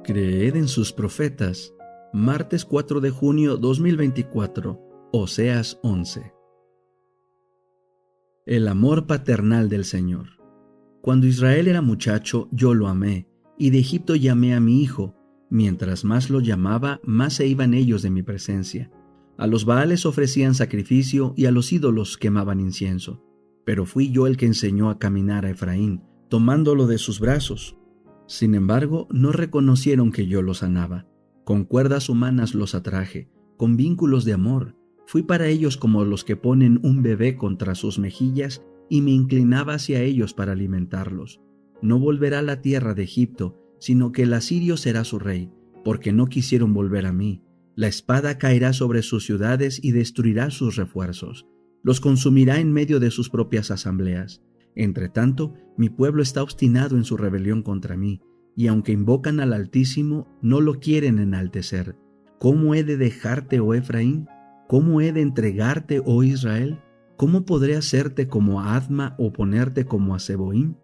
Creed en sus profetas. Martes 4 de junio 2024. Oseas 11. El amor paternal del Señor. Cuando Israel era muchacho, yo lo amé, y de Egipto llamé a mi hijo. Mientras más lo llamaba, más se iban ellos de mi presencia. A los Baales ofrecían sacrificio y a los ídolos quemaban incienso. Pero fui yo el que enseñó a caminar a Efraín, tomándolo de sus brazos. Sin embargo, no reconocieron que yo los sanaba. Con cuerdas humanas los atraje, con vínculos de amor. Fui para ellos como los que ponen un bebé contra sus mejillas y me inclinaba hacia ellos para alimentarlos. No volverá a la tierra de Egipto, sino que el asirio será su rey, porque no quisieron volver a mí. La espada caerá sobre sus ciudades y destruirá sus refuerzos. Los consumirá en medio de sus propias asambleas. Entre tanto, mi pueblo está obstinado en su rebelión contra mí, y aunque invocan al Altísimo, no lo quieren enaltecer. ¿Cómo he de dejarte, oh Efraín? ¿Cómo he de entregarte, oh Israel? ¿Cómo podré hacerte como a Adma o ponerte como a Zeboim?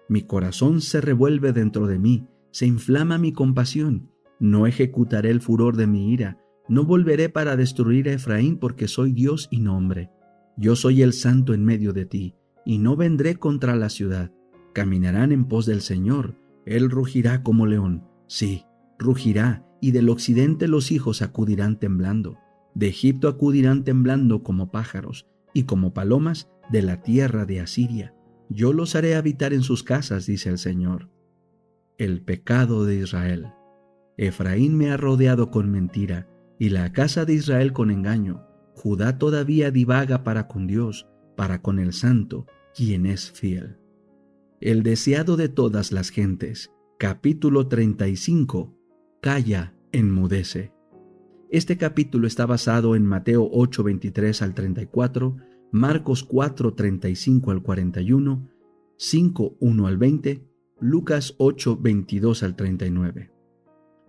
Mi corazón se revuelve dentro de mí, se inflama mi compasión. No ejecutaré el furor de mi ira, no volveré para destruir a Efraín porque soy Dios y no hombre. Yo soy el santo en medio de ti, y no vendré contra la ciudad. Caminarán en pos del Señor, Él rugirá como león, sí, rugirá, y del occidente los hijos acudirán temblando. De Egipto acudirán temblando como pájaros, y como palomas de la tierra de Asiria. Yo los haré habitar en sus casas, dice el Señor. El pecado de Israel. Efraín me ha rodeado con mentira, y la casa de Israel con engaño. Judá todavía divaga para con Dios, para con el Santo, quien es fiel. El deseado de todas las gentes. Capítulo 35. Calla, enmudece. Este capítulo está basado en Mateo 8, 23 al 34, Marcos 4, 35 al 41, 5, 1 al 20, Lucas 8, 22 al 39.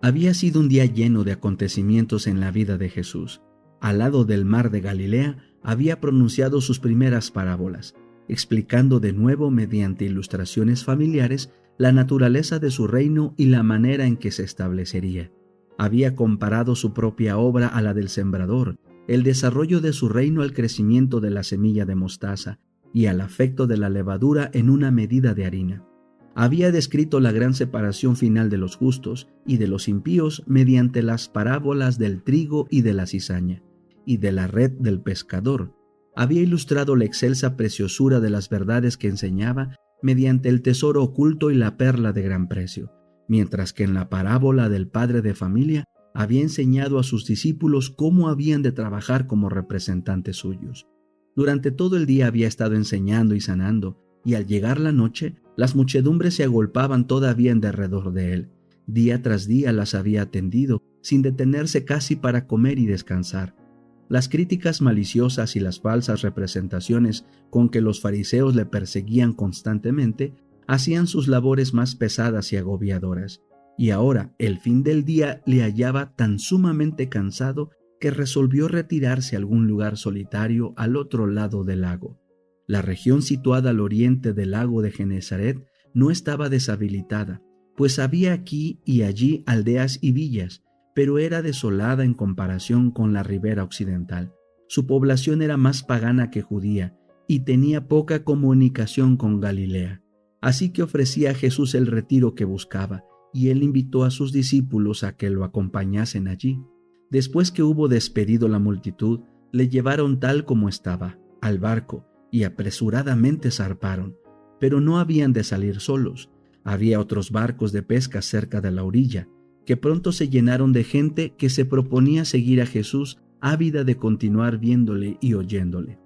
Había sido un día lleno de acontecimientos en la vida de Jesús. Al lado del mar de Galilea había pronunciado sus primeras parábolas, explicando de nuevo mediante ilustraciones familiares la naturaleza de su reino y la manera en que se establecería. Había comparado su propia obra a la del sembrador, el desarrollo de su reino al crecimiento de la semilla de mostaza y al afecto de la levadura en una medida de harina. Había descrito la gran separación final de los justos y de los impíos mediante las parábolas del trigo y de la cizaña, y de la red del pescador. Había ilustrado la excelsa preciosura de las verdades que enseñaba mediante el tesoro oculto y la perla de gran precio, mientras que en la parábola del padre de familia había enseñado a sus discípulos cómo habían de trabajar como representantes suyos. Durante todo el día había estado enseñando y sanando, y al llegar la noche, las muchedumbres se agolpaban todavía en derredor de él. Día tras día las había atendido, sin detenerse casi para comer y descansar. Las críticas maliciosas y las falsas representaciones con que los fariseos le perseguían constantemente hacían sus labores más pesadas y agobiadoras. Y ahora, el fin del día le hallaba tan sumamente cansado que resolvió retirarse a algún lugar solitario al otro lado del lago. La región situada al oriente del lago de Genesaret no estaba deshabilitada, pues había aquí y allí aldeas y villas, pero era desolada en comparación con la ribera occidental. Su población era más pagana que judía y tenía poca comunicación con Galilea. Así que ofrecía a Jesús el retiro que buscaba, y él invitó a sus discípulos a que lo acompañasen allí. Después que hubo despedido la multitud, le llevaron tal como estaba, al barco, y apresuradamente zarparon. Pero no habían de salir solos. Había otros barcos de pesca cerca de la orilla, que pronto se llenaron de gente que se proponía seguir a Jesús, ávida de continuar viéndole y oyéndole.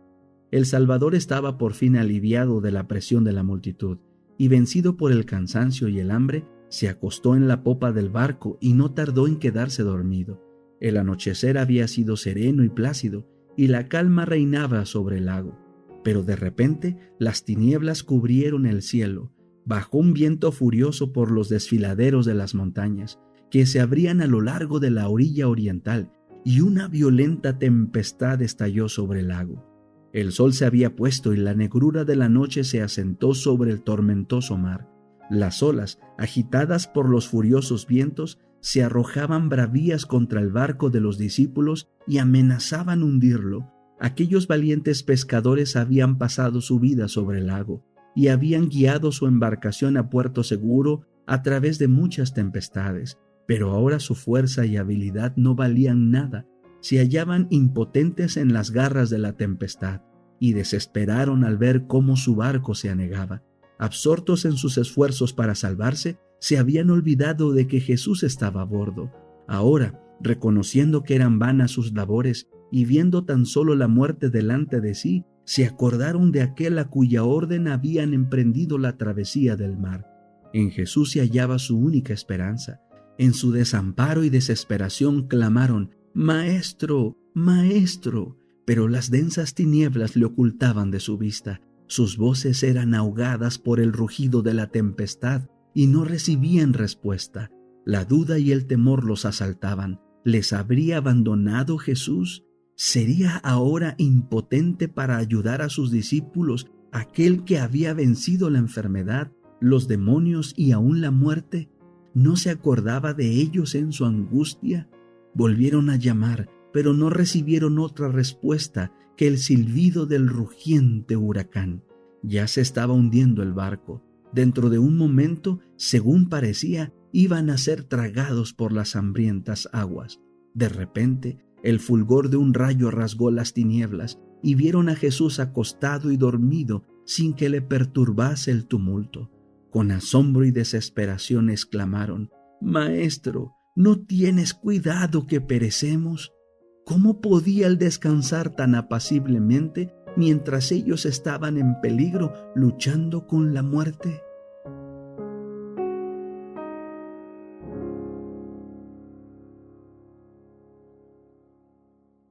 El Salvador estaba por fin aliviado de la presión de la multitud, y vencido por el cansancio y el hambre, se acostó en la popa del barco y no tardó en quedarse dormido. El anochecer había sido sereno y plácido, y la calma reinaba sobre el lago. Pero de repente las tinieblas cubrieron el cielo, bajó un viento furioso por los desfiladeros de las montañas, que se abrían a lo largo de la orilla oriental, y una violenta tempestad estalló sobre el lago. El sol se había puesto y la negrura de la noche se asentó sobre el tormentoso mar. Las olas, agitadas por los furiosos vientos, se arrojaban bravías contra el barco de los discípulos y amenazaban hundirlo. Aquellos valientes pescadores habían pasado su vida sobre el lago y habían guiado su embarcación a puerto seguro a través de muchas tempestades, pero ahora su fuerza y habilidad no valían nada. Se hallaban impotentes en las garras de la tempestad y desesperaron al ver cómo su barco se anegaba. Absortos en sus esfuerzos para salvarse, se habían olvidado de que Jesús estaba a bordo. Ahora, reconociendo que eran vanas sus labores y viendo tan solo la muerte delante de sí, se acordaron de aquel a cuya orden habían emprendido la travesía del mar. En Jesús se hallaba su única esperanza. En su desamparo y desesperación clamaron: «Maestro, Maestro», pero las densas tinieblas le ocultaban de su vista. Sus voces eran ahogadas por el rugido de la tempestad y no recibían respuesta. La duda y el temor los asaltaban. ¿Les habría abandonado Jesús? ¿Sería ahora impotente para ayudar a sus discípulos aquel que había vencido la enfermedad, los demonios y aún la muerte? ¿No se acordaba de ellos en su angustia? Volvieron a llamar, pero no recibieron otra respuesta que el silbido del rugiente huracán. Ya se estaba hundiendo el barco. Dentro de un momento, según parecía, iban a ser tragados por las hambrientas aguas. De repente, el fulgor de un rayo rasgó las tinieblas y vieron a Jesús acostado y dormido sin que le perturbase el tumulto. Con asombro y desesperación exclamaron: «Maestro, ¿no tienes cuidado que perecemos?». ¿Cómo podía él descansar tan apaciblemente mientras ellos estaban en peligro luchando con la muerte?